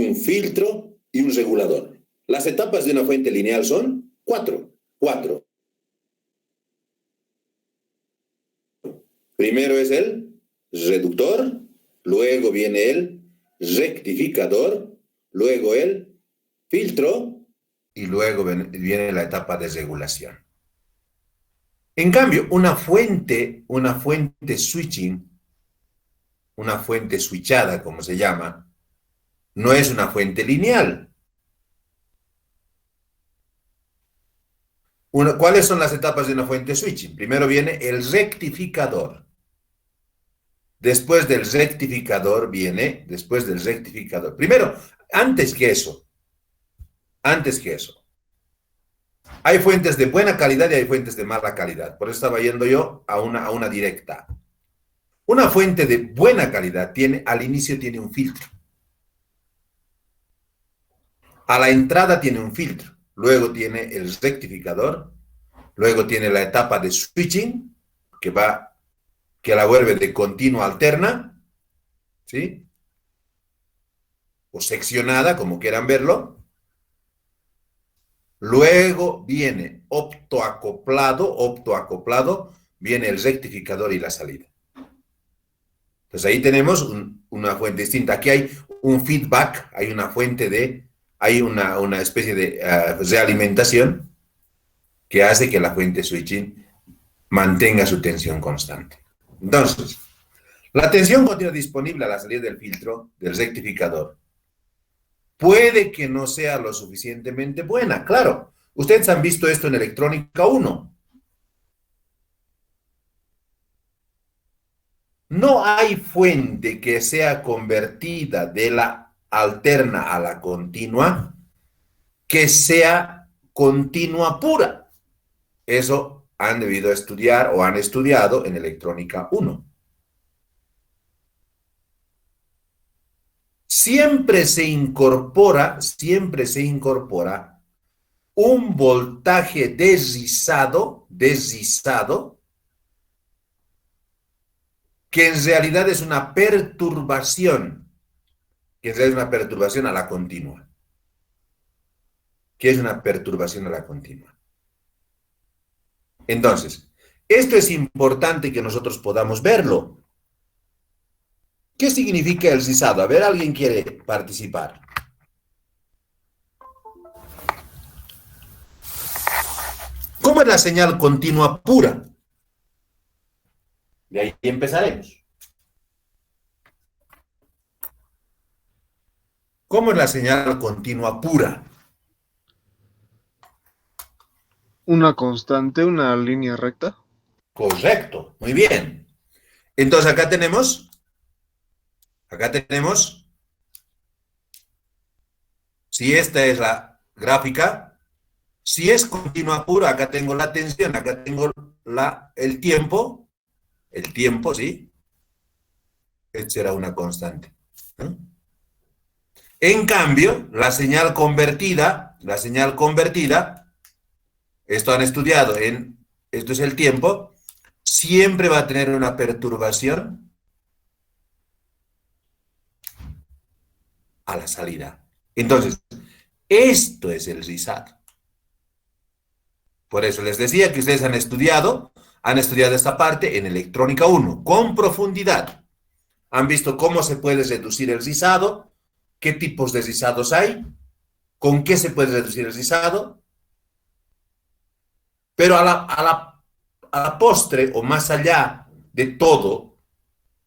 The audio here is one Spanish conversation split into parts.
un filtro y un regulador. Las etapas de una fuente lineal son cuatro. Primero es el reductor, luego viene el rectificador, luego el filtro y luego viene la etapa de regulación. En cambio, una fuente switching, una fuente switchada, como se llama, no es una fuente lineal. ¿Cuáles son las etapas de una fuente switching? Primero viene el rectificador. Después del rectificador. Primero, antes que eso, hay fuentes de buena calidad y hay fuentes de mala calidad. Por eso estaba yendo yo a una directa. Una fuente de buena calidad al inicio tiene un filtro. A la entrada tiene un filtro. Luego tiene el rectificador. Luego tiene la etapa de switching, que la vuelve de continua a alterna, ¿sí? O seccionada, como quieran verlo. Luego viene optoacoplado, viene el rectificador y la salida. Entonces ahí tenemos una fuente distinta. Aquí hay un feedback, hay una especie de realimentación que hace que la fuente switching mantenga su tensión constante. Entonces, la tensión continua disponible a la salida del filtro, del rectificador, puede que no sea lo suficientemente buena. Claro, ustedes han visto esto en electrónica 1. No hay fuente que sea convertida de la alterna a la continua que sea continua pura. Eso han debido estudiar o han estudiado en electrónica 1. Siempre se incorpora un voltaje desrizado, que en realidad es una perturbación, a la continua. ¿Qué es una perturbación a la continua? Entonces, esto es importante que nosotros podamos verlo. ¿Qué significa el rizado? A ver, ¿alguien quiere participar? ¿Cómo es la señal continua pura? De ahí empezaremos. ¿Cómo es la señal continua pura? Una constante, una línea recta. Correcto, muy bien. Entonces acá tenemos, si esta es la gráfica, si es continua pura, acá tengo la tensión, acá tengo el tiempo, ¿sí? Esta será una constante, ¿no? En cambio, la señal convertida, esto han estudiado esto es el tiempo, siempre va a tener una perturbación a la salida. Entonces, esto es el rizado. Por eso les decía que ustedes han estudiado esta parte en electrónica 1, con profundidad. Han visto cómo se puede reducir el rizado, qué tipos de rizados hay, con qué se puede reducir el rizado. Pero a la postre, o más allá de todo,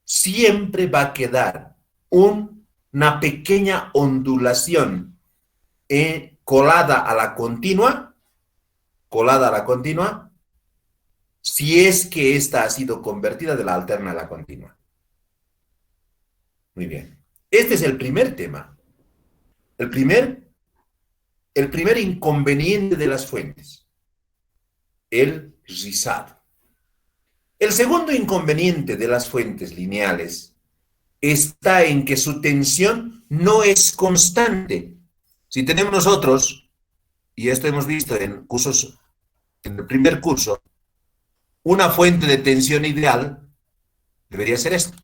siempre va a quedar una pequeña ondulación colada a la continua, si es que esta ha sido convertida de la alterna a la continua. Muy bien. Este es el primer tema. El primer inconveniente de las fuentes. El rizado. El segundo inconveniente de las fuentes lineales está en que su tensión no es constante. Si tenemos nosotros, y esto hemos visto en el primer curso, una fuente de tensión ideal debería ser esto.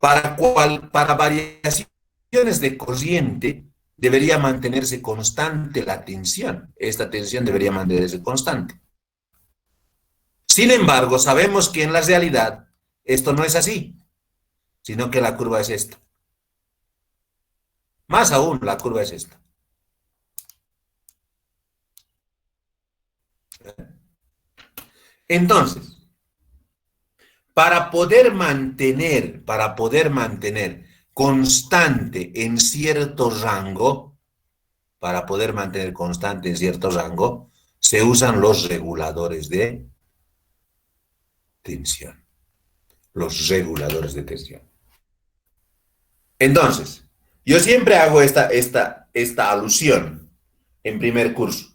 Para variaciones de corriente debería mantenerse constante la tensión. Esta tensión debería mantenerse constante. Sin embargo, sabemos que en la realidad esto no es así, sino que la curva es esta. Más aún, la curva es esta. Entonces, para poder mantener constante en cierto rango, se usan los reguladores de tensión. Entonces, yo siempre hago esta alusión en primer curso.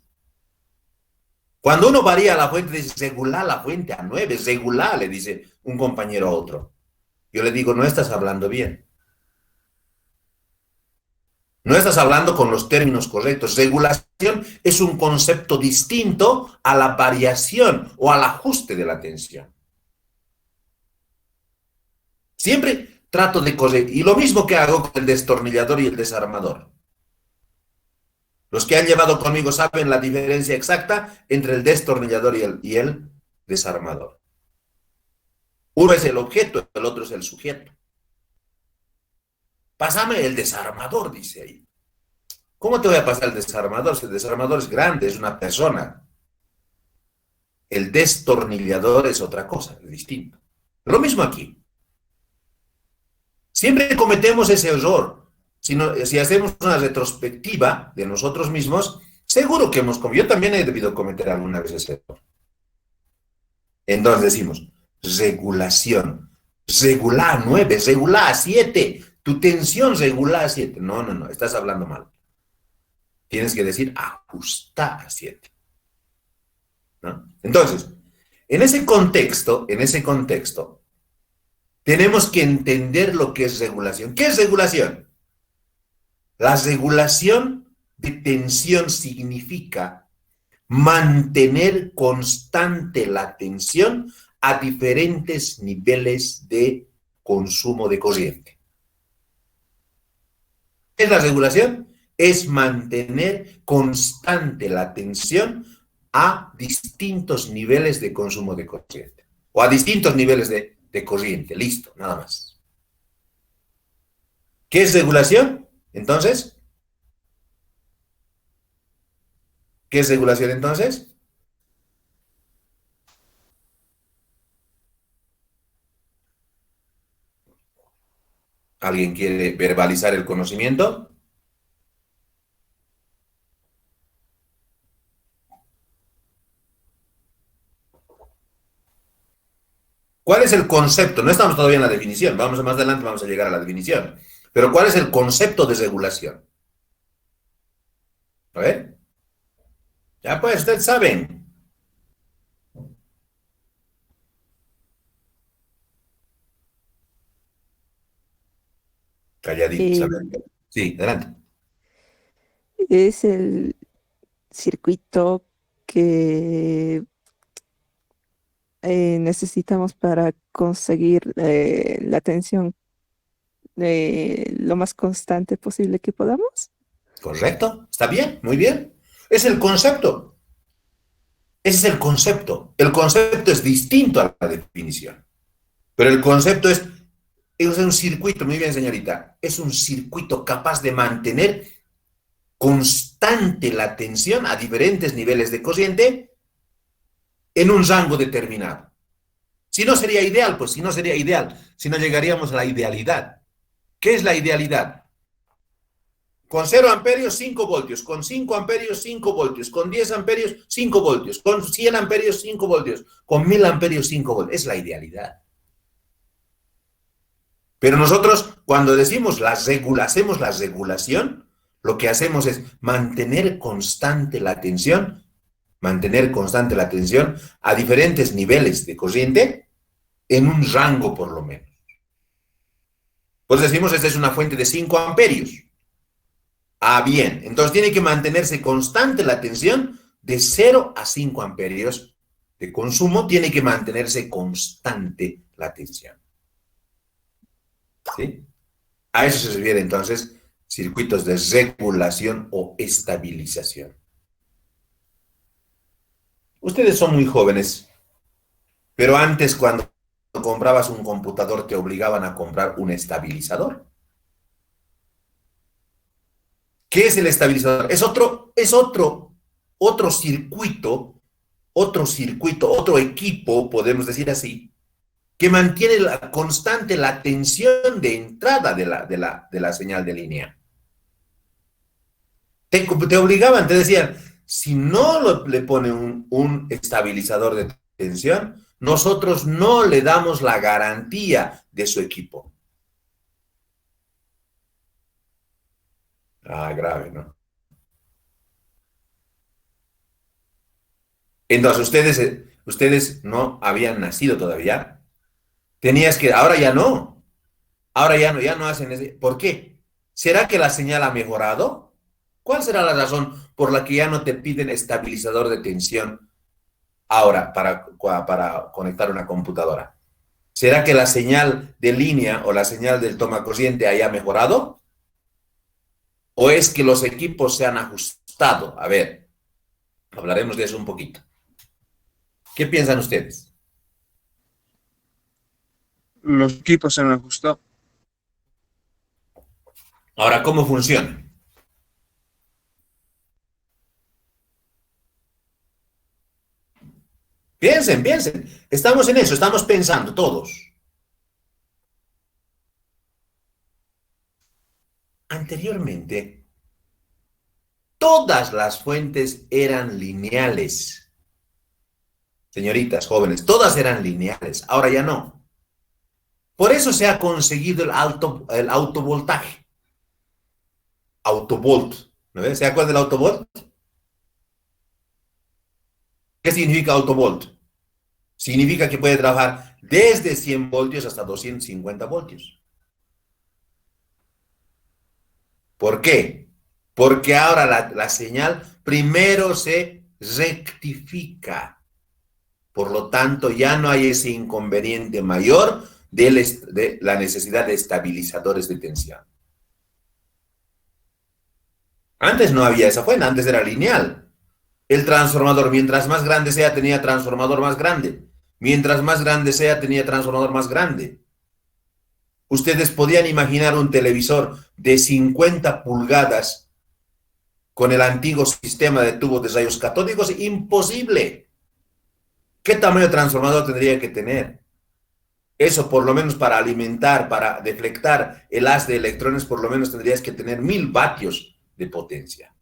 Cuando uno varía la fuente, dice, regular la fuente a 9, regular, le dice un compañero a otro. Yo le digo, no estás hablando bien. No estás hablando con los términos correctos. Regulación es un concepto distinto a la variación o al ajuste de la tensión. Siempre trato de corregir. Y lo mismo que hago con el destornillador y el desarmador. Los que han llevado conmigo saben la diferencia exacta entre el destornillador y el desarmador. Uno es el objeto, el otro es el sujeto. Pásame el desarmador, dice ahí. ¿Cómo te voy a pasar el desarmador? Si el desarmador es grande, es una persona. El destornillador es otra cosa, es distinto. Lo mismo aquí. Siempre cometemos ese error. Si hacemos una retrospectiva de nosotros mismos, seguro que yo también he debido cometer alguna vez ese error. Entonces decimos, regulación, regular 9, regular 7, tu tensión regular 7. No, estás hablando mal. Tienes que decir ajustar a 7. ¿No? Entonces, en ese contexto, tenemos que entender lo que es regulación. ¿Qué es regulación? La regulación de tensión significa mantener constante la tensión a diferentes niveles de consumo de corriente. ¿Qué es la regulación? Es mantener constante la tensión a distintos niveles de consumo de corriente. O a distintos niveles de corriente. Listo, nada más. ¿Qué es regulación? Entonces, ¿qué es regulación entonces? ¿Alguien quiere verbalizar el conocimiento? ¿Cuál es el concepto? No estamos todavía en la definición. Más adelante vamos a llegar a la definición. Pero ¿cuál es el concepto de regulación? A ver. Ya pues, ustedes saben. Calladitos. A ver. El- Sí, adelante. es el circuito que necesitamos para conseguir la tensión lo más constante posible que podamos. ¿Correcto? ¿Está bien? Muy bien. Es el concepto. Ese es el concepto. El concepto es distinto a la definición. Pero el concepto es un circuito, muy bien, señorita, es un circuito capaz de mantener constante la tensión a diferentes niveles de corriente en un rango determinado. Si no sería ideal, si no llegaríamos a la idealidad. ¿Qué es la idealidad? Con 0 amperios, 5 voltios, con 5 amperios, 5 voltios, con 10 amperios, 5 voltios, con 100 amperios, 5 voltios, con 1000 amperios, 5 voltios. Es la idealidad. Pero nosotros, cuando decimos hacemos la regulación, lo que hacemos es mantener constante la tensión a diferentes niveles de corriente en un rango por lo menos. Pues decimos, esta es una fuente de 5 amperios. Ah, bien, entonces tiene que mantenerse constante la tensión de 0 a 5 amperios de consumo, tiene que mantenerse constante la tensión. ¿Sí? A eso se refiere entonces circuitos de regulación o estabilización. Ustedes son muy jóvenes, pero antes cuando comprabas un computador te obligaban a comprar un estabilizador. ¿Qué es el estabilizador? Otro circuito, otro equipo, podemos decir así, que mantiene constante la tensión de entrada de la señal de línea. Te obligaban, te decían, si no le pone un estabilizador de tensión, nosotros no le damos la garantía de su equipo. Ah, grave, ¿no? Entonces, ustedes no habían nacido todavía. Ahora ya no. Ahora ya no hacen ese. ¿Por qué? ¿Será que la señal ha mejorado? ¿Cuál será la razón por la que ya no te piden estabilizador de tensión ahora para conectar una computadora? ¿Será que la señal de línea o la señal del toma corriente haya mejorado? ¿O es que los equipos se han ajustado? A ver, hablaremos de eso un poquito. ¿Qué piensan ustedes? Los equipos se han ajustado. Ahora, ¿cómo funciona? Piensen. Estamos en eso, estamos pensando todos. Anteriormente, todas las fuentes eran lineales. Señoritas, jóvenes, todas eran lineales. Ahora ya no. Por eso se ha conseguido el autovoltaje. Autovolt. ¿No ves? ¿Se acuerdan del autovolt? ¿Qué significa autovolt? Significa que puede trabajar desde 100 voltios hasta 250 voltios. ¿Por qué? Porque ahora la señal primero se rectifica. Por lo tanto, ya no hay ese inconveniente mayor de la necesidad de estabilizadores de tensión. Antes no había esa fuente, antes era lineal. El transformador, mientras más grande sea, tenía transformador más grande. Mientras más grande sea, tenía transformador más grande. Ustedes podían imaginar un televisor de 50 pulgadas con el antiguo sistema de tubos de rayos catódicos. Imposible. ¿Qué tamaño de transformador tendría que tener? Eso, por lo menos para alimentar, para deflectar el haz de electrones, por lo menos tendrías que tener 1000 vatios de potencia.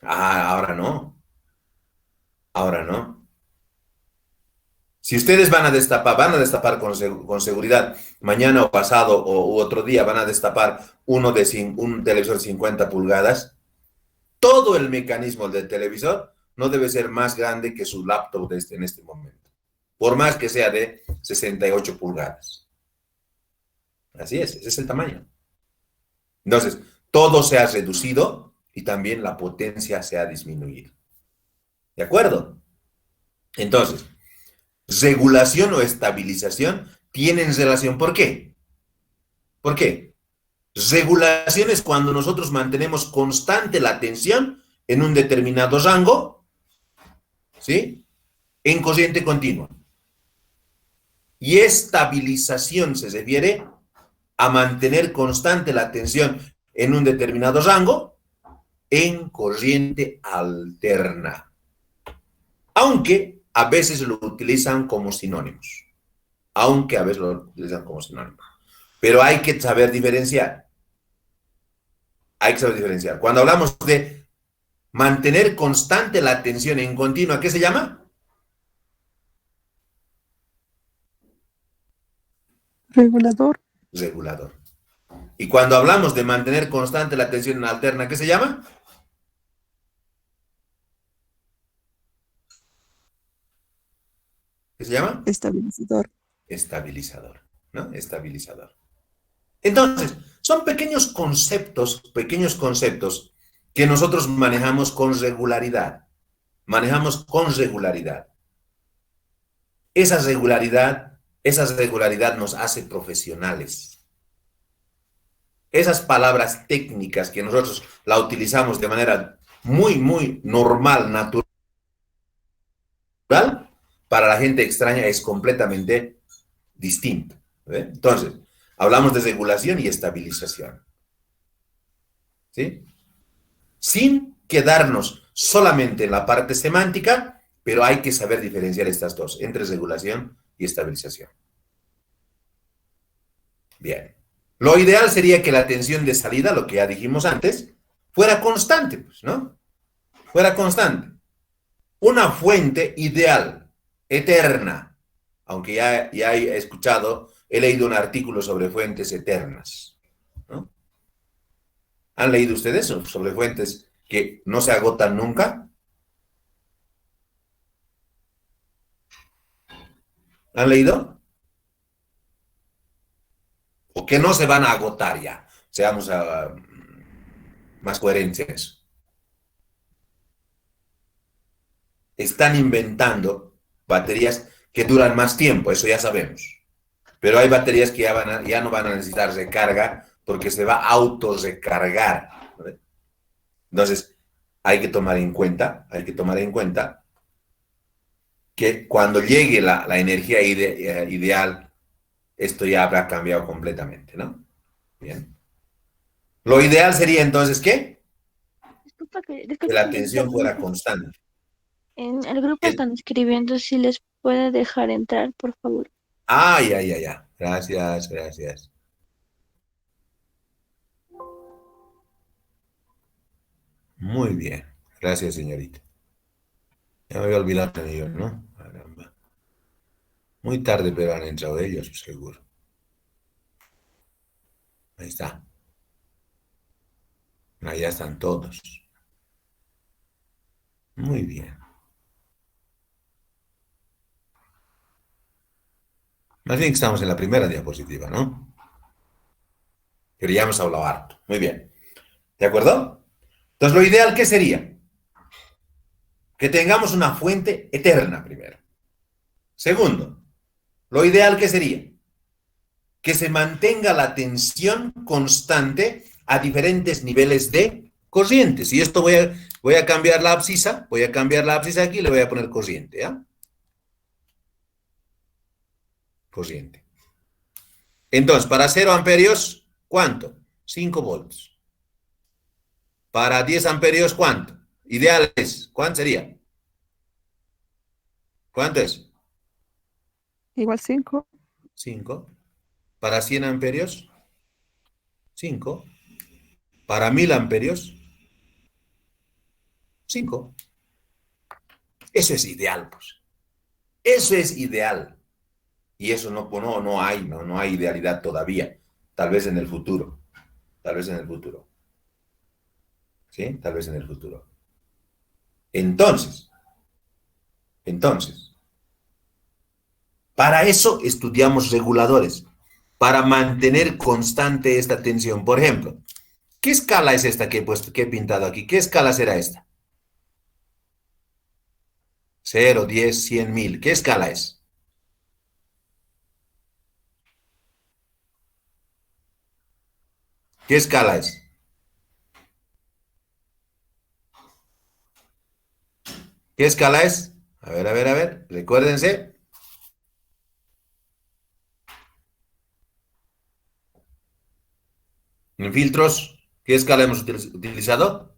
Ah, ahora no. Ahora no. Si ustedes van a destapar con seguridad, mañana o pasado u otro día van a destapar un televisor de 50 pulgadas, todo el mecanismo del televisor no debe ser más grande que su laptop en este momento, por más que sea de 68 pulgadas. Así es, ese es el tamaño. Entonces, todo se ha reducido y también la potencia se ha disminuido. ¿De acuerdo? Entonces, regulación o estabilización tienen relación. ¿Por qué? ¿Por qué? Regulación es cuando nosotros mantenemos constante la tensión en un determinado rango, ¿sí? En corriente continua. Y estabilización se refiere a mantener constante la tensión en un determinado rango en corriente alterna. Aunque a veces lo utilizan como sinónimos. Pero hay que saber diferenciar. Cuando hablamos de mantener constante la tensión en continua, ¿qué se llama? Regulador. Regulador. Y cuando hablamos de mantener constante la tensión en alterna, ¿qué se llama? ¿Qué se llama? Estabilizador. Estabilizador, ¿no? Estabilizador. Entonces, son pequeños conceptos que nosotros manejamos con regularidad. Esa regularidad esa regularidad nos hace profesionales. Esas palabras técnicas que nosotros la utilizamos de manera muy, muy normal, natural, para la gente extraña es completamente distinto. ¿Ve? Entonces, hablamos de regulación y estabilización. ¿Sí? Sin quedarnos solamente en la parte semántica, pero hay que saber diferenciar estas dos, entre regulación y estabilización. Bien. Lo ideal sería que la tensión de salida, lo que ya dijimos antes, fuera constante, pues, ¿no? Fuera constante. Una fuente ideal, eterna, aunque ya he escuchado, he leído un artículo sobre fuentes eternas, ¿no? ¿Han leído ustedes sobre fuentes que no se agotan nunca? ¿Han leído? O que no se van a agotar ya. Seamos más coherentes. Están inventando baterías que duran más tiempo, eso ya sabemos. Pero hay baterías que ya no van a necesitar recarga porque se va a autorrecargar. ¿Vale? Entonces, hay que tomar en cuenta que cuando llegue la energía ideal, esto ya habrá cambiado completamente, ¿no? Bien. Lo ideal sería entonces, ¿qué? Disculpa Que la le tensión fuera interrumpa. constante. En el grupo El- están escribiendo si les puede dejar entrar, por favor. ya. Gracias. Muy bien. Gracias, señorita. Ya me había olvidado de ellos, ¿no? Caramba. Muy tarde, pero han entrado ellos, seguro. Ahí está. Allá están todos. Muy bien. Más bien que estamos en la primera diapositiva, ¿no? Pero ya hemos hablado harto. Muy bien. ¿De acuerdo? Entonces, lo ideal, ¿qué sería? Que tengamos una fuente eterna, primero. Segundo, lo ideal, ¿qué sería? Que se mantenga la tensión constante a diferentes niveles de corrientes. Y esto voy a cambiar la abscisa, aquí y le voy a poner corriente, ¿ya? Corriente. Entonces, para 0 amperios, ¿cuánto? 5 volts. Para 10 amperios, ¿cuánto? Ideal es, ¿cuánto sería? ¿Cuánto es? Igual 5. 5. Para 100 amperios, 5. Para 1000 amperios, 5. Eso es ideal, pues. Eso es ideal. Y eso no hay idealidad todavía. Tal vez en el futuro. ¿Sí? Tal vez en el futuro. Entonces, para eso estudiamos reguladores, para mantener constante esta tensión. Por ejemplo, ¿qué escala es esta que he pintado aquí? ¿Qué escala será esta? 0, 10, 100, 1000. ¿Qué escala es? ¿Qué escala es? ¿Qué escala es? A ver. Recuérdense. En filtros, ¿qué escala hemos utilizado?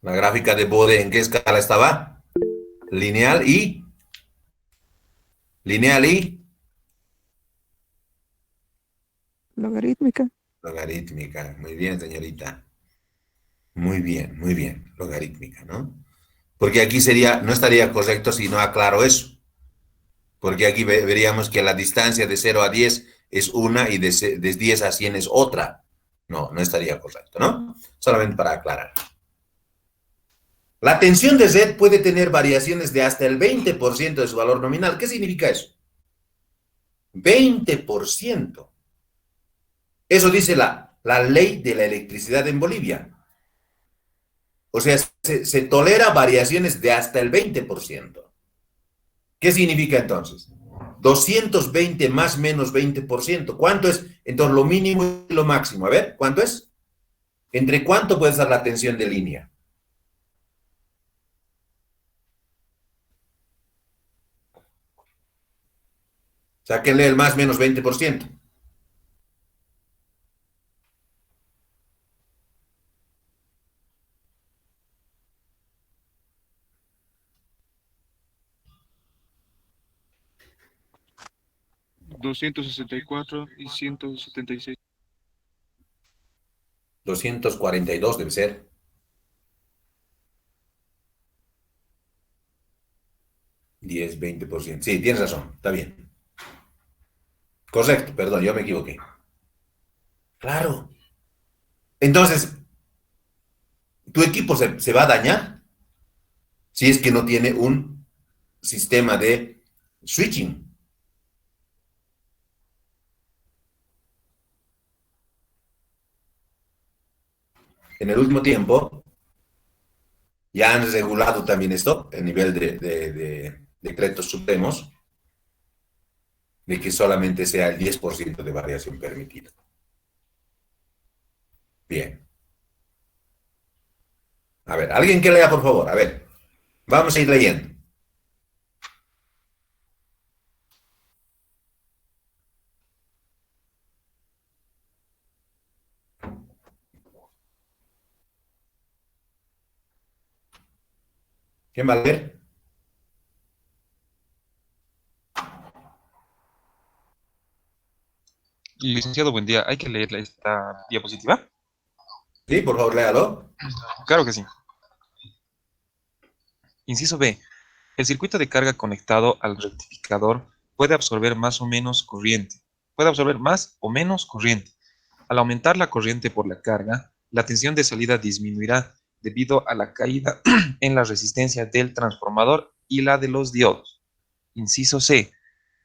La gráfica de Bode, ¿en qué escala estaba? Lineal y Logarítmica. logarítmica. Muy bien, señorita. Muy bien. Logarítmica, ¿no? Porque aquí no estaría correcto si no aclaro eso. Porque aquí veríamos que la distancia de 0 a 10 es una y de 10 a 100 es otra. No estaría correcto, ¿no? Solamente para aclarar. La tensión de Z puede tener variaciones de hasta el 20% de su valor nominal. ¿Qué significa eso? 20%. Eso dice la ley de la electricidad en Bolivia. O sea, se tolera variaciones de hasta el 20%. ¿Qué significa entonces? 220 más menos 20%. ¿Cuánto es? Entonces, lo mínimo y lo máximo. A ver, ¿cuánto es? ¿Entre cuánto puede ser la tensión de línea? Sáquenle el más menos 20%. $264 y 176. 242 debe ser. $10, 20%. Sí, tienes razón, está bien. Correcto, perdón, yo me equivoqué. Claro. Entonces, tu equipo se va a dañar si es que no tiene un sistema de switching. En el último tiempo, ya han regulado también esto, el nivel de decretos supremos, de que solamente sea el 10% de variación permitida. Bien. A ver, alguien que lea, por favor. A ver, vamos a ir leyendo. ¿Quién va a leer? Licenciado, buen día. ¿Hay que leer esta diapositiva? Sí, por favor, léalo. Claro que sí. Inciso B. El circuito de carga conectado al rectificador puede absorber más o menos corriente. Al aumentar la corriente por la carga, la tensión de salida disminuirá debido a la caída en la resistencia del transformador y la de los diodos. Inciso C.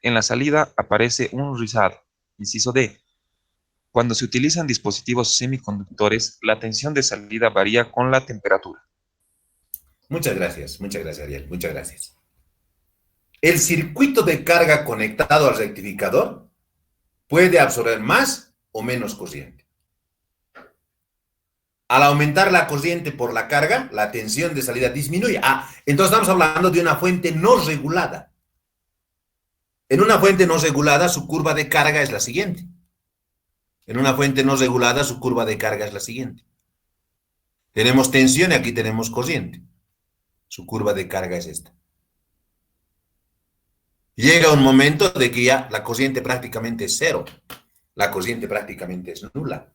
En la salida aparece un rizado. Inciso D. Cuando se utilizan dispositivos semiconductores, la tensión de salida varía con la temperatura. Muchas gracias, Ariel, muchas gracias. El circuito de carga conectado al rectificador puede absorber más o menos corriente. Al aumentar la corriente por la carga, la tensión de salida disminuye. Entonces estamos hablando de una fuente no regulada. En una fuente no regulada, su curva de carga es la siguiente. Tenemos tensión y aquí tenemos corriente. Su curva de carga es esta. Llega un momento de que ya la corriente prácticamente es cero. La corriente prácticamente es nula.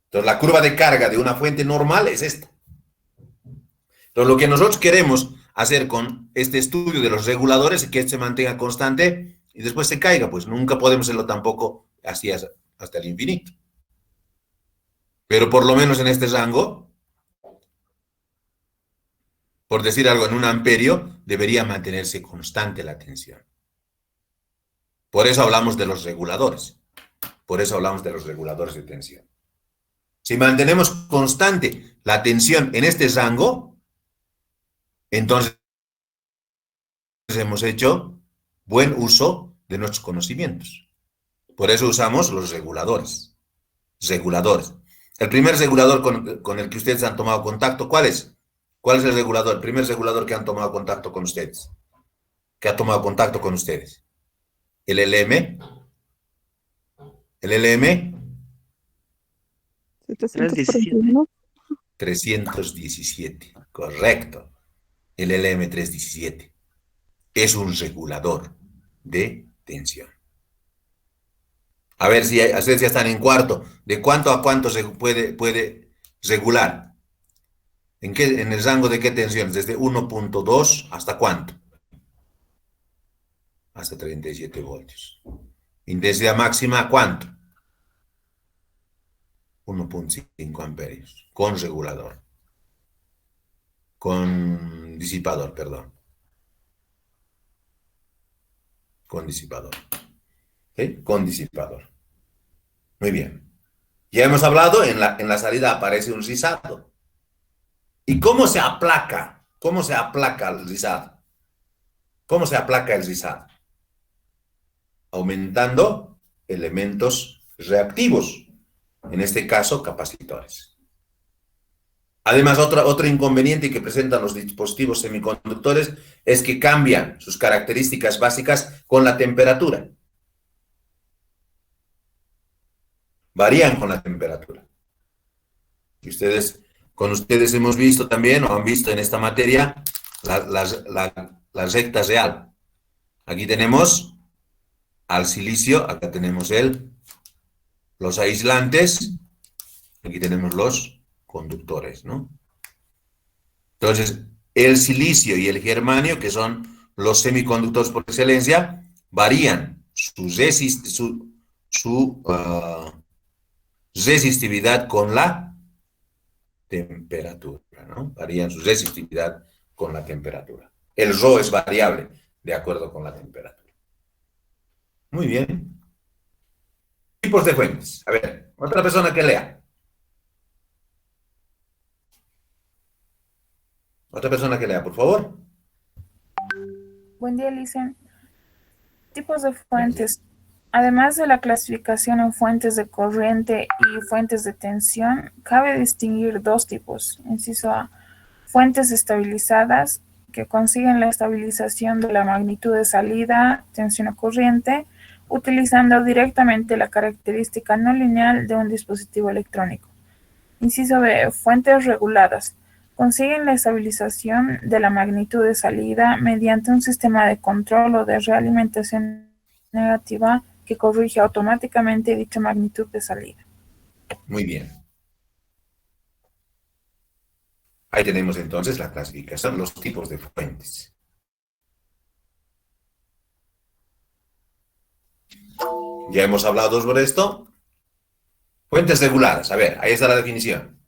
Entonces, la curva de carga de una fuente normal es esta. Entonces, lo que nosotros queremos hacer con este estudio de los reguladores es que se mantenga constante y después se caiga. Pues nunca podemos hacerlo tampoco así hasta el infinito. Pero por lo menos en este rango, por decir algo, en un amperio, debería mantenerse constante la tensión. Por eso hablamos de los reguladores. De tensión. Si mantenemos constante la tensión en este rango, entonces hemos hecho buen uso de nuestros conocimientos. Por eso usamos los reguladores. El primer regulador con el que ustedes han tomado contacto, ¿cuál es? ¿Cuál es el regulador? El primer regulador que han tomado contacto con ustedes. El LM. El LM. 741. 317. Correcto. El LM 317 es un regulador de tensión. A ver si ustedes ya están en cuarto. ¿De cuánto a cuánto se puede regular? ¿En el rango de qué tensiones? Desde 1.2 ¿hasta cuánto? Hasta 37 voltios. Intensidad máxima, ¿cuánto? 1.5 amperios. Con regulador. Con disipador, perdón. Con disipador. ¿Sí? Con disipador. Muy bien. Ya hemos hablado, en la salida aparece un rizado. ¿Y cómo se aplaca? ¿Cómo se aplaca el rizado? ¿Cómo se aplaca el rizado? Aumentando elementos reactivos, en este caso capacitores. Además, otro inconveniente que presentan los dispositivos semiconductores es que cambian sus características básicas con la temperatura. Varían con la temperatura. Y con ustedes hemos visto también, o han visto en esta materia, la recta real. Aquí tenemos al silicio, acá tenemos los aislantes, aquí tenemos los conductores, ¿no? Entonces, el silicio y el germanio, que son los semiconductores por excelencia, varían su resistividad con la temperatura, ¿no? Varían su resistividad con la temperatura. El Rho es variable de acuerdo con la temperatura. Muy bien. Tipos de fuentes. A ver, otra persona que lea. Otra persona que lea, por favor. Buen día, Licen. Tipos de fuentes. Además de la clasificación en fuentes de corriente y fuentes de tensión, cabe distinguir dos tipos. Inciso A, fuentes estabilizadas, que consiguen la estabilización de la magnitud de salida, tensión o corriente, utilizando directamente la característica no lineal de un dispositivo electrónico. Inciso B, fuentes reguladas. Consiguen la estabilización de la magnitud de salida mediante un sistema de control o de realimentación negativa que corrige automáticamente dicha magnitud de salida. Muy bien. Ahí tenemos entonces la clasificación, los tipos de fuentes. Ya hemos hablado sobre esto. Fuentes reguladas. A ver, ahí está la definición.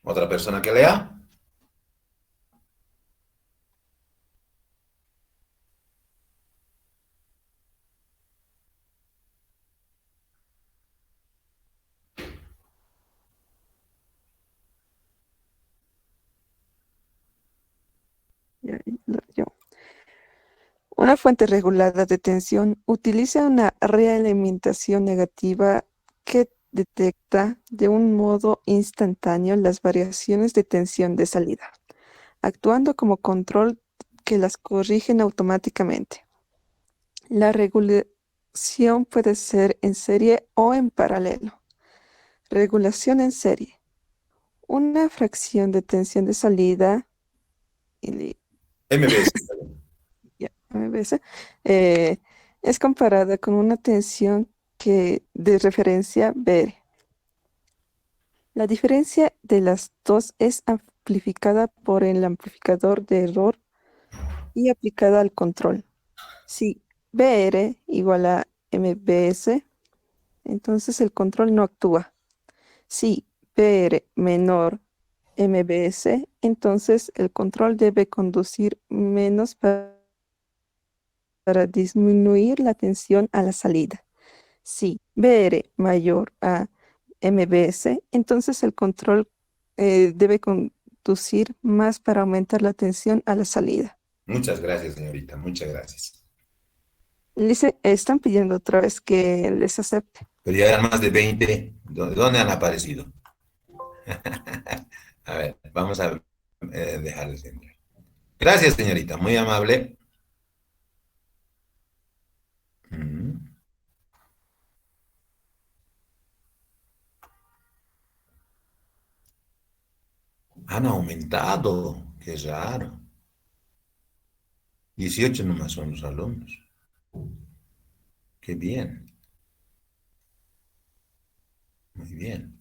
¿Otra persona que lea? Yo. Una fuente regulada de tensión utiliza una realimentación negativa que detecta de un modo instantáneo las variaciones de tensión de salida, actuando como control que las corrigen automáticamente. La regulación puede ser en serie o en paralelo. Regulación en serie. Una fracción de tensión de salida MBS. MBS, es comparada con una tensión de referencia BR. La diferencia de las dos es amplificada por el amplificador de error y aplicada al control. Si BR igual a MBS, entonces el control no actúa. Si BR menor MBS, entonces el control debe conducir menos para disminuir la tensión a la salida. Si BR mayor a MBS, entonces el control debe conducir más para aumentar la tensión a la salida. Muchas gracias, señorita. Muchas gracias. Están pidiendo otra vez que les acepte. Pero ya eran más de 20. ¿Dónde han aparecido? A ver, vamos a dejarles entrar. Gracias, señorita. Muy amable. Han aumentado. Qué raro. 18 nomás son los alumnos. Qué bien. Muy bien.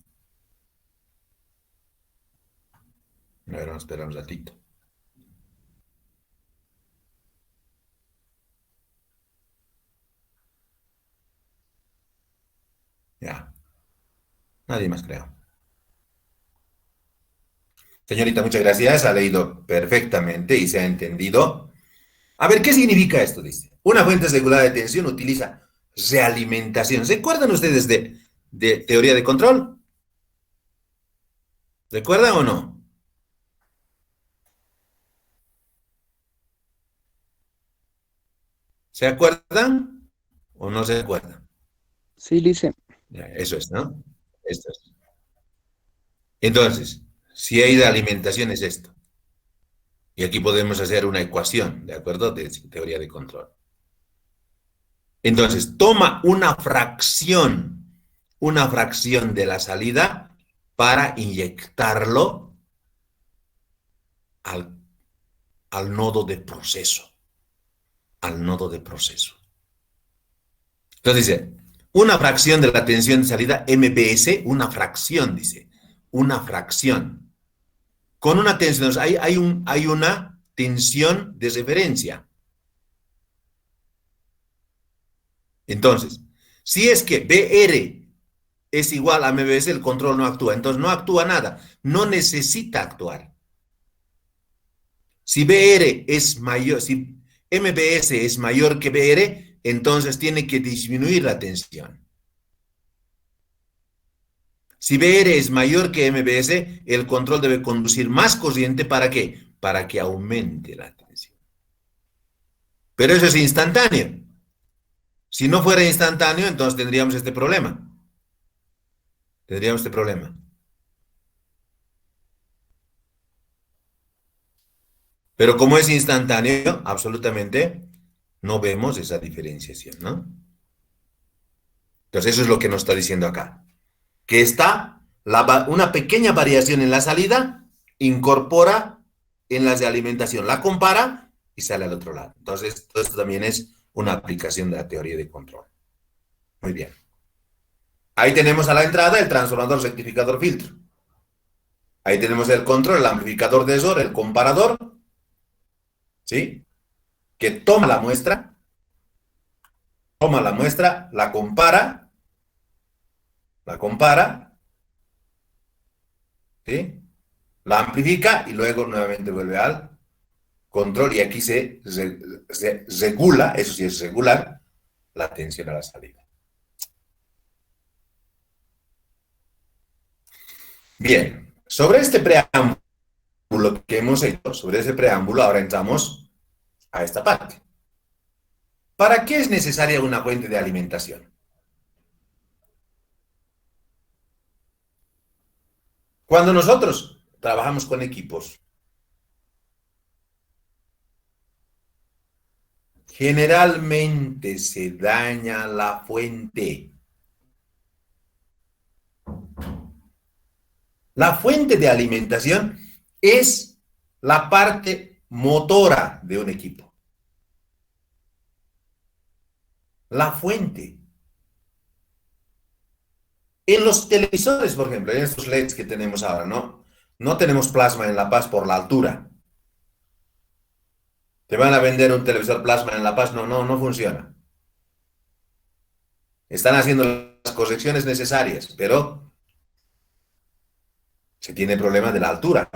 A ver, vamos a esperar un ratito. Ya. Nadie más, creo. Señorita, muchas gracias. Ha leído perfectamente y se ha entendido. A ver, ¿qué significa esto? Dice. Una fuente regulada de tensión utiliza realimentación. ¿Se acuerdan ustedes de teoría de control? ¿Recuerdan o no? ¿Se acuerdan o no se acuerdan? Sí, Lice. Ya, eso es, ¿no? Esto es. Entonces, si hay de alimentación es esto. Y aquí podemos hacer una ecuación, ¿de acuerdo? De teoría de control. Entonces, toma una fracción de la salida para inyectarlo al nodo de proceso. Al nodo de proceso. Entonces dice, una fracción de la tensión de salida MPS, una fracción, dice, una fracción. Con una tensión, hay una tensión de referencia. Entonces, si es que BR es igual a MBS, el control no actúa. Entonces no actúa nada, no necesita actuar. Si BR es mayor, si MBS es mayor que BR, entonces tiene que disminuir la tensión. Si BR es mayor que MBS, el control debe conducir más corriente. ¿Para qué? Para que aumente la tensión. Pero eso es instantáneo. Si no fuera instantáneo, entonces tendríamos este problema. Tendríamos este problema. Pero como es instantáneo, absolutamente no vemos esa diferenciación, ¿no? Entonces eso es lo que nos está diciendo acá. Que está una pequeña variación en la salida, incorpora en las de alimentación, la compara y sale al otro lado. Entonces, todo esto también es una aplicación de la teoría de control. Muy bien. Ahí tenemos a la entrada el transformador, rectificador, filtro. Ahí tenemos el control, el amplificador de ESOR, el comparador, ¿sí? Que toma la muestra, la compara, ¿sí? La amplifica y luego nuevamente vuelve al control y aquí se regula, eso sí es regular, la tensión a la salida. Bien, sobre este preámbulo que hemos hecho, sobre ese preámbulo, ahora entramos a esta parte. ¿Para qué es necesaria una fuente de alimentación? Cuando nosotros trabajamos con equipos, generalmente se daña la fuente. La fuente de alimentación es la parte motora de un equipo. La fuente. En los televisores, por ejemplo, en estos LEDs que tenemos ahora, no tenemos plasma en La Paz por la altura. ¿Te van a vender un televisor plasma en La Paz? No funciona. Están haciendo las correcciones necesarias, pero se tiene problema de la altura.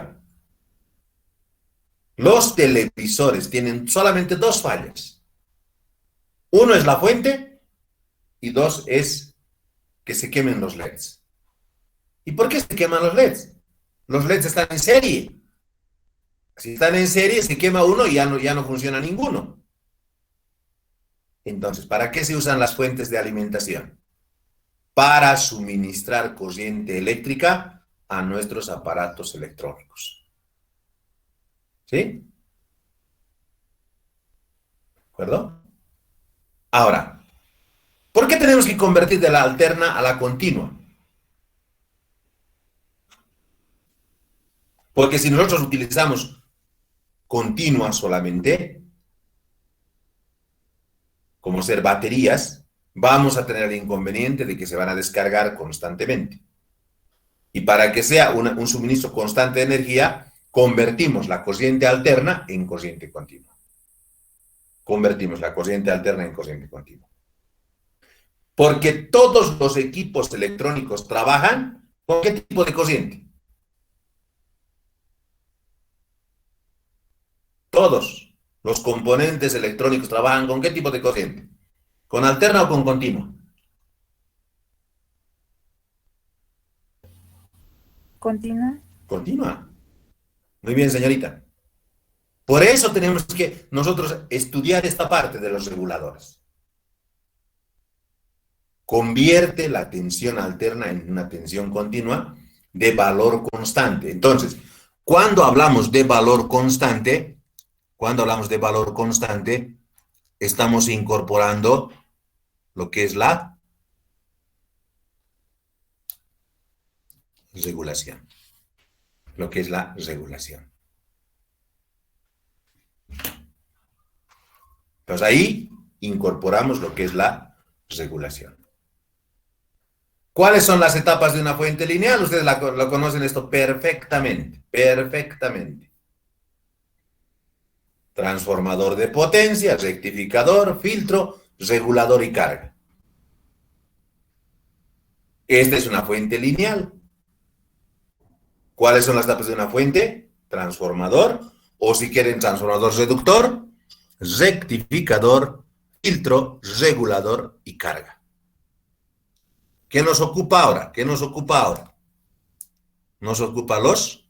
Los televisores tienen solamente dos fallas. Uno es la fuente y dos es que se quemen los LEDs. ¿Y por qué se queman los LEDs? Los LEDs están en serie. Si están en serie, se quema uno y ya no funciona ninguno. Entonces, ¿para qué se usan las fuentes de alimentación? Para suministrar corriente eléctrica a nuestros aparatos electrónicos. ¿Sí? ¿De acuerdo? Ahora, ¿por qué tenemos que convertir de la alterna a la continua? Porque si nosotros utilizamos continua solamente, como ser baterías, vamos a tener el inconveniente de que se van a descargar constantemente. Y para que sea un suministro constante de energía, convertimos la corriente alterna en corriente continua. Convertimos la corriente alterna en corriente continua. Porque todos los equipos electrónicos trabajan con ¿qué tipo de corriente? Todos los componentes electrónicos trabajan con ¿qué tipo de corriente? ¿Con alterna o con continua? Continua. Continua. Muy bien, señorita. Por eso tenemos que nosotros estudiar esta parte de los reguladores. Convierte la tensión alterna en una tensión continua de valor constante. Entonces, cuando hablamos de valor constante, estamos incorporando lo que es la regulación. Entonces ahí incorporamos lo que es la regulación. ¿Cuáles son las etapas de una fuente lineal? Ustedes lo conocen esto perfectamente. Transformador de potencia, rectificador, filtro, regulador y carga. Esta es una fuente lineal. ¿Cuáles son las etapas de una fuente? Transformador, o si quieren transformador reductor, rectificador, filtro, regulador y carga. ¿Qué nos ocupa ahora? Nos ocupa los...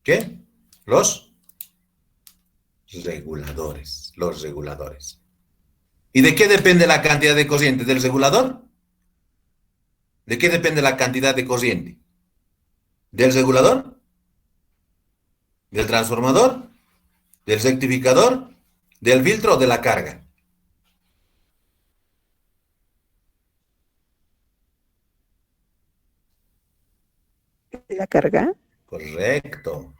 ¿Qué? Los reguladores. ¿Y de qué depende la cantidad de corriente? ¿Del regulador? ¿De qué depende la cantidad de corriente? ¿Del regulador? ¿Del transformador? ¿Del rectificador? ¿Del filtro o de la carga? ¿La carga? Correcto.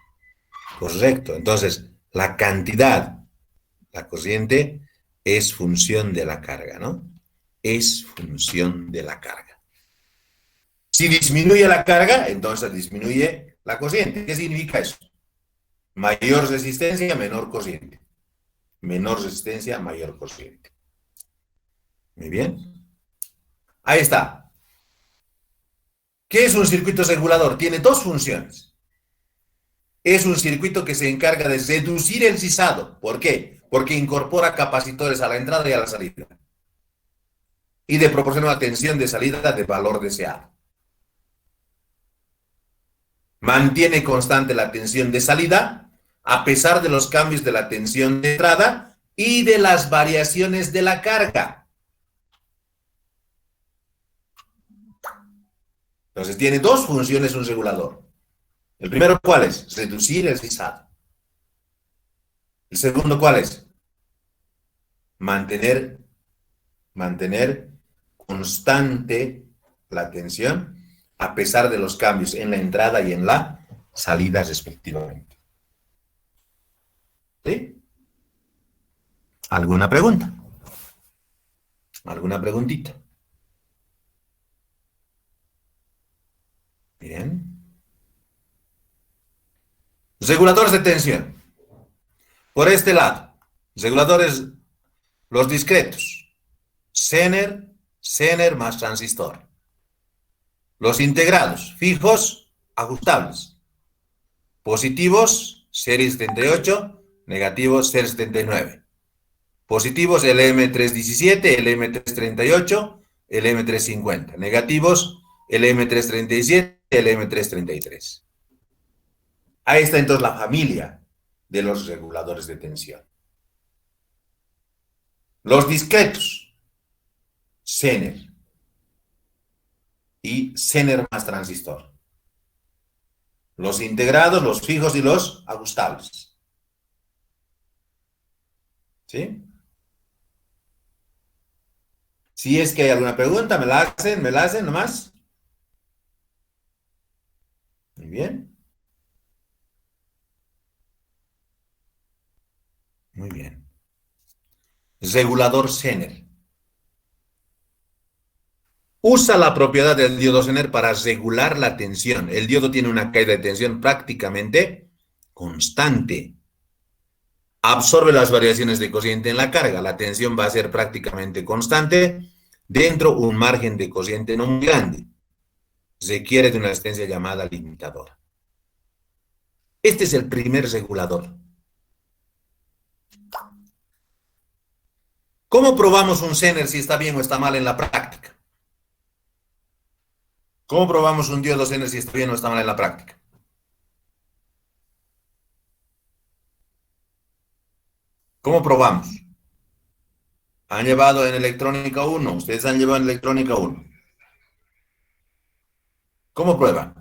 Entonces, la cantidad, la corriente, es función de la carga, ¿no? Es función de la carga. Si disminuye la carga, entonces disminuye la corriente. ¿Qué significa eso? Mayor resistencia, menor corriente. Menor resistencia, mayor corriente. Muy bien. Ahí está. ¿Qué es un circuito regulador? Tiene dos funciones. Es un circuito que se encarga de reducir el rizado. ¿Por qué? Porque incorpora capacitores a la entrada y a la salida. Y de proporcionar una tensión de salida de valor deseado. Mantiene constante la tensión de salida a pesar de los cambios de la tensión de entrada y de las variaciones de la carga. Entonces tiene dos funciones un regulador. El primero, ¿cuál es? Reducir el rizado. El segundo, ¿cuál es? Mantener constante la tensión a pesar de los cambios en la entrada y en la salida respectivamente. ¿Sí? ¿Alguna pregunta? ¿Alguna preguntita? Bien. Reguladores de tensión. Por este lado, reguladores, los discretos. Zener más transistor. Los integrados, fijos, ajustables. Positivos, serie 78, negativos, serie 79. Positivos, LM317, LM338, LM350. Negativos, LM337, LM333. Ahí está entonces la familia de los reguladores de tensión. Los discretos, Zener y Zener más transistor. Los integrados, los fijos y los ajustables. ¿Sí? Si es que hay alguna pregunta, me la hacen nomás. Muy bien. Muy bien. Regulador Zener. Usa la propiedad del diodo Zener para regular la tensión. El diodo tiene una caída de tensión prácticamente constante. Absorbe las variaciones de corriente en la carga. La tensión va a ser prácticamente constante dentro de un margen de corriente no muy grande. Requiere de una resistencia llamada limitadora. Este es el primer regulador. ¿Cómo probamos un Zener si está bien o está mal en la práctica? ¿Cómo probamos un diodo Zener si está bien o está mal en la práctica? ¿Cómo probamos? Han llevado en electrónica 1, ustedes han llevado en electrónica 1. ¿Cómo prueban?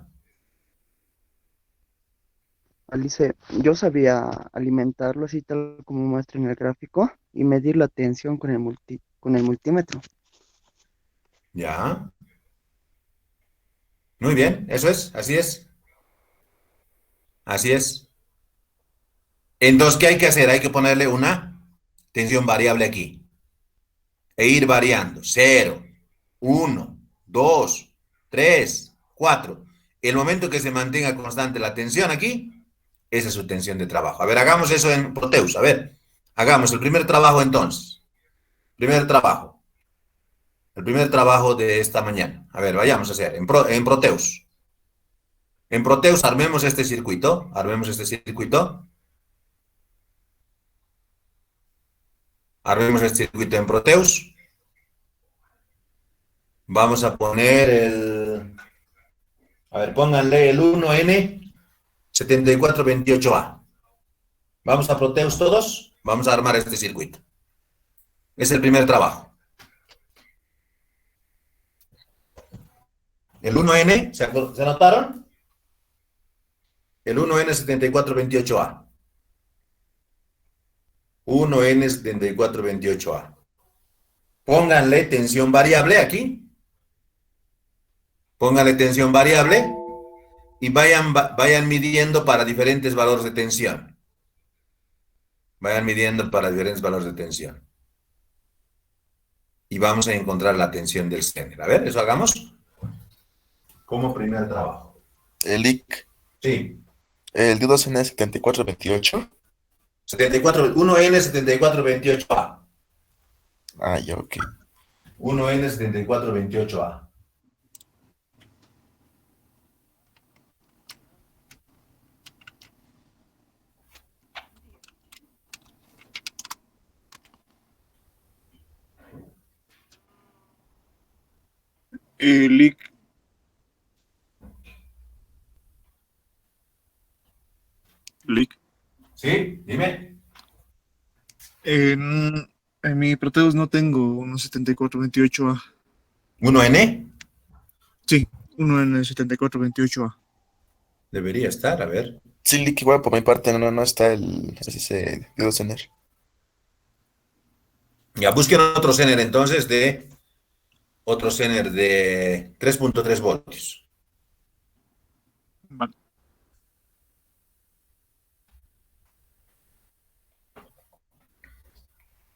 Alice, yo sabía alimentarlo así tal como muestra en el gráfico y medir la tensión con con el multímetro. Ya. Muy bien, eso es, así es. Así es. Entonces, ¿qué hay que hacer? Hay que ponerle una tensión variable aquí e ir variando. 0, 1, 2, 3, 4. El momento que se mantenga constante la tensión aquí, esa es su tensión de trabajo. A ver, hagamos eso en Proteus. A ver, hagamos el primer trabajo entonces. Primer trabajo. El primer trabajo de esta mañana. A ver, vayamos a hacer en Proteus. En Proteus armemos este circuito. Armemos este circuito. Armemos este circuito en Proteus. Vamos a poner el... A ver, pónganle el 1N7428A. Vamos a Proteus todos. Vamos a armar este circuito. Es el primer trabajo. El 1N, ¿se anotaron? El 1N7428A. 1N7428A. Pónganle tensión variable aquí. Pónganle tensión variable y vayan midiendo para diferentes valores de tensión. Vayan midiendo para diferentes valores de tensión. Y vamos a encontrar la tensión del Zener. A ver, eso hagamos como primer trabajo. El IC, Sí. el D2N7428. 1N7428A. Ah, ya, ok. 1N7428A. Lick, Lick. ¿Sí? Dime. En mi Proteus no tengo unos 7428A. 1N. Sí, uno en el 7428A. Debería estar, a ver. Sí, Lick, igual por mi parte no está ese D2N. Ya busquen otro Zener entonces otro Zener de 3.3 voltios. Vale.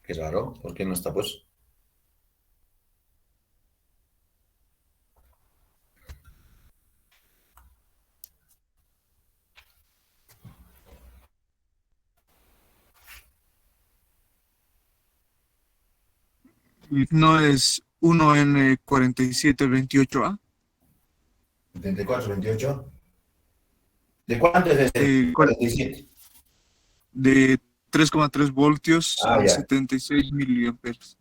Qué raro, ¿por qué no está pues? No es 1N4728A. 7428. ¿De cuánto es ese? 47. De 3,3 voltios Ah, a ya. 76 miliamperes.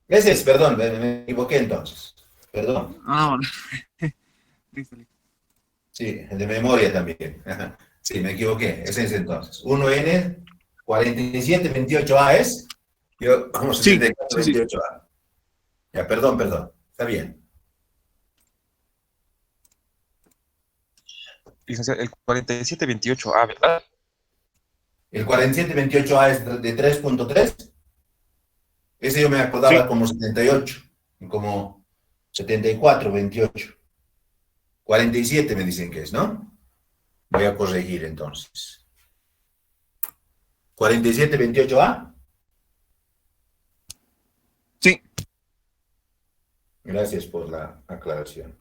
Ese es, perdón, me equivoqué entonces. Perdón. Ah, vale. Listo, listo. Sí, el de memoria también. Ajá. Sí, me equivoqué. Ese es entonces. 1N4728A es. Yo, vamos, Sí, 7428A. Ya, perdón. Está bien. Licenciado, el 4728A, ¿verdad? El 4728A es de 3.3. Ese yo me acordaba Sí. como 78, como 7428. 47 me dicen que es, ¿no? Voy a corregir entonces. 4728A. Sí. Gracias por la aclaración.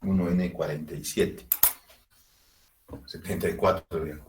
1N47. 74, bien.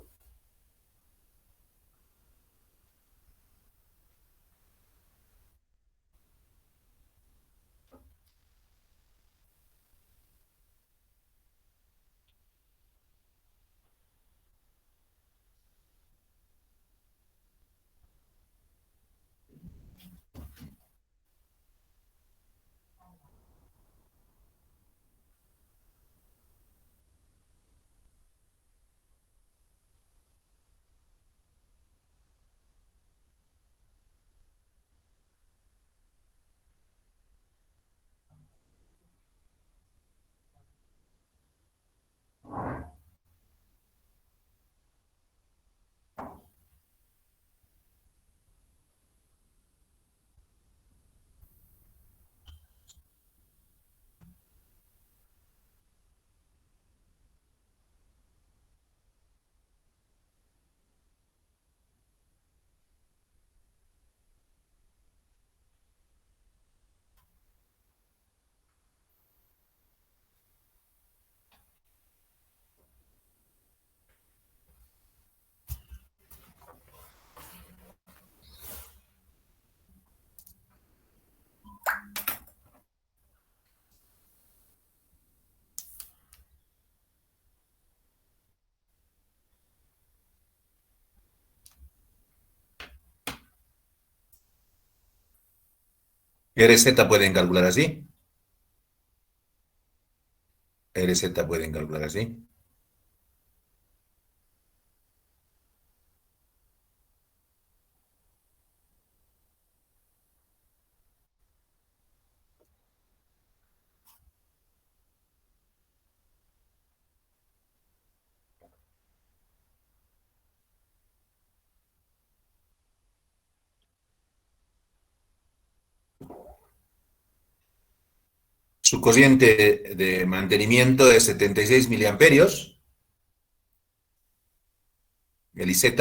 RZ pueden calcular así. RZ pueden calcular así. Su corriente de mantenimiento es 76 miliamperios. El IZ.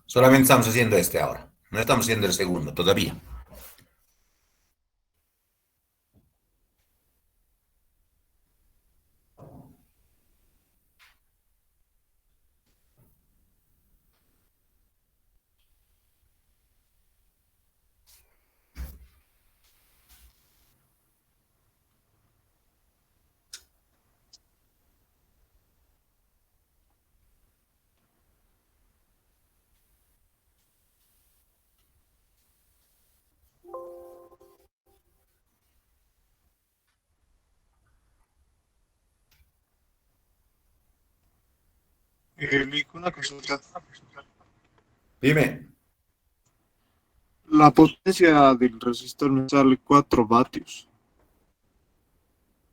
Solamente estamos haciendo este ahora. No estamos haciendo el segundo todavía. Lick, una consulta. Dime. La potencia del resistor me sale 4 vatios.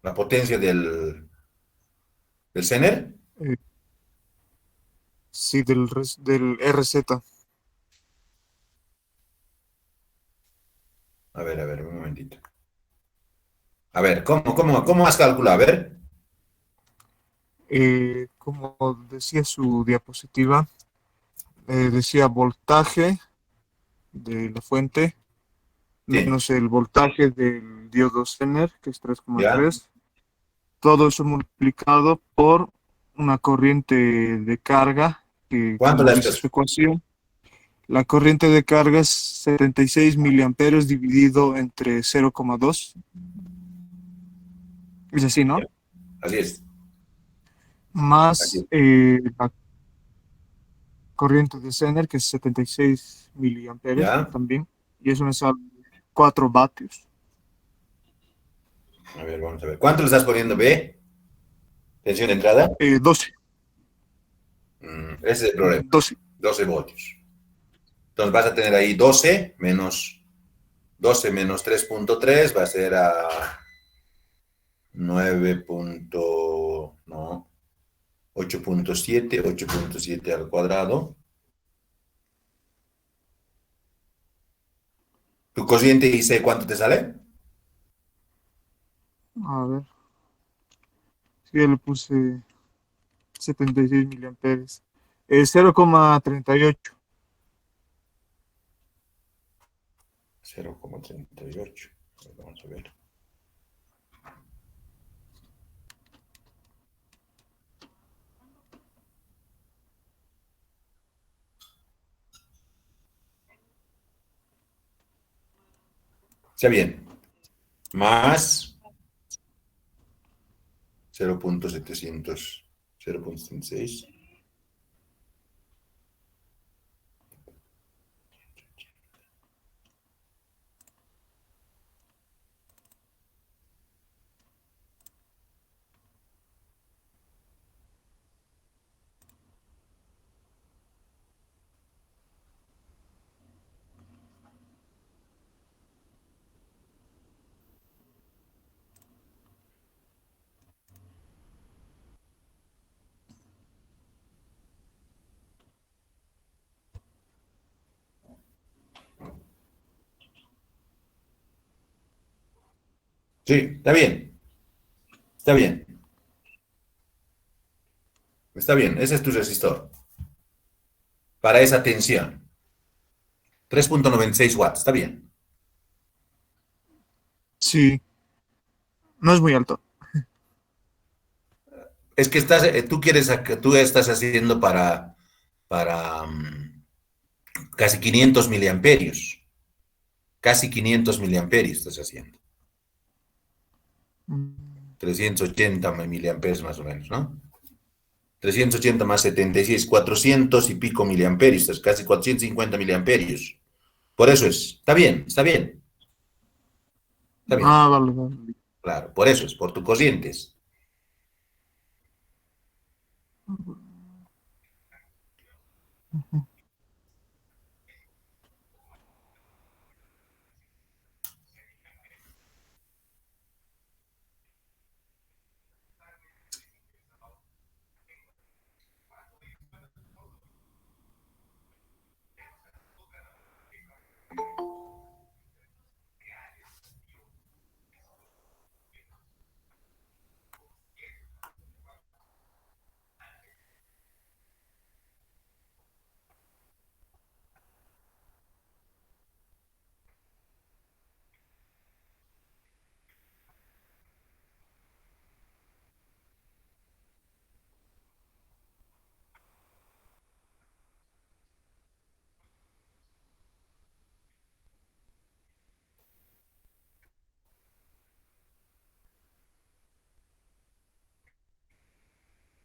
La potencia del Zener. Eh, sí, del RZ. A ver, un momentito. A ver, ¿cómo has calculado? A ver. Como decía su diapositiva, decía voltaje de la fuente Sí. menos el voltaje del diodo Zener, que es ¿Ya? 3,3. Todo eso multiplicado por una corriente de carga, que ¿Cuánto como le has dice puesto? su ecuación, la corriente de carga es 76 miliamperes dividido entre 0,2. Es así, ¿no? Así es. Así Más es. la corriente de Zener, que es 76 miliamperes ¿Ya? también, y eso me sale 4 vatios. A ver, vamos a ver. ¿Cuánto le estás poniendo, B? Tensión de entrada. 12. Ese es el problema. 12. 12 voltios. Entonces vas a tener ahí 12 menos 3.3 va a ser a 9. No, 8.7 al cuadrado. ¿Tu cociente IC cuánto te sale? A ver, si ya le puse 76 miliamperes. Es 0,38. 0,38. Vamos a ver. Está bien. Más 0,700, 0,76. Sí, está bien. Está bien. Está bien. Ese es tu resistor. Para esa tensión. 3,96 watts. Está bien. Sí, no es muy alto. Es que tú estás haciendo para casi 500 miliamperios. Casi 500 miliamperios estás haciendo. Mm, 380 miliamperios más o menos, ¿no? 380 más 76, 400 y pico miliamperios, es casi 450 miliamperios. Por eso es, está bien, está bien, está bien. Vale, vale. Claro, por eso es, por tu corrientes. Ujú.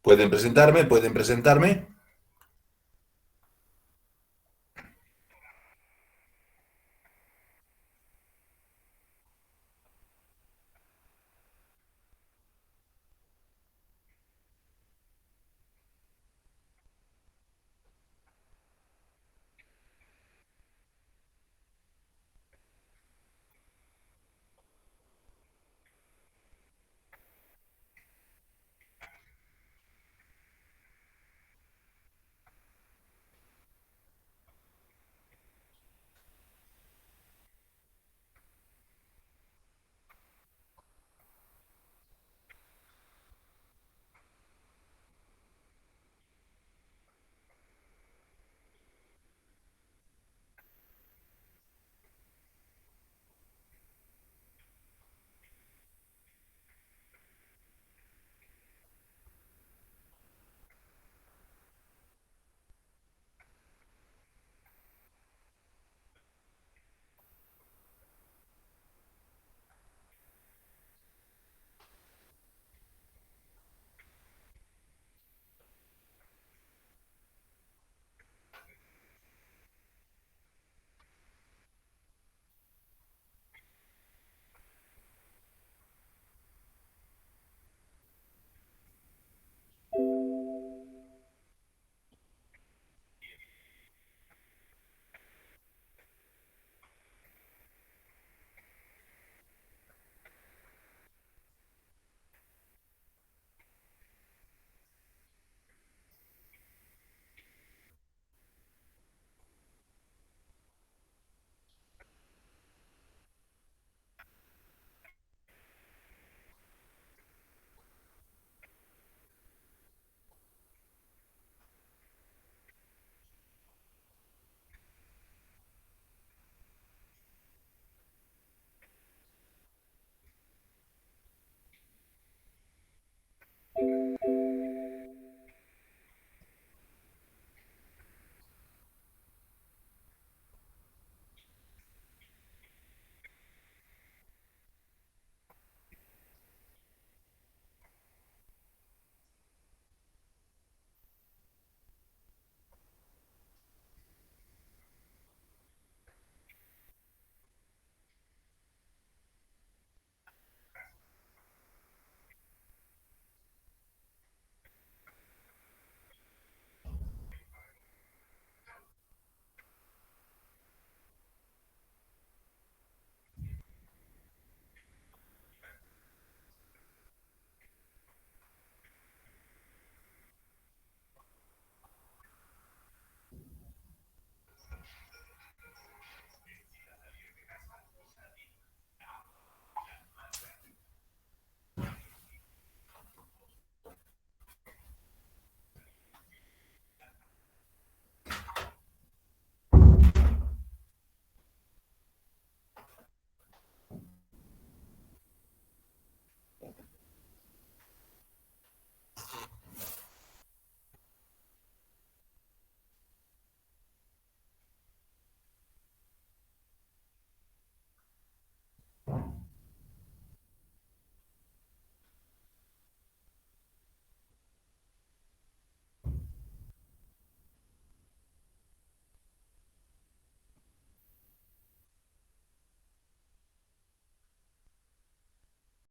¿Pueden presentarme? ¿Pueden presentarme?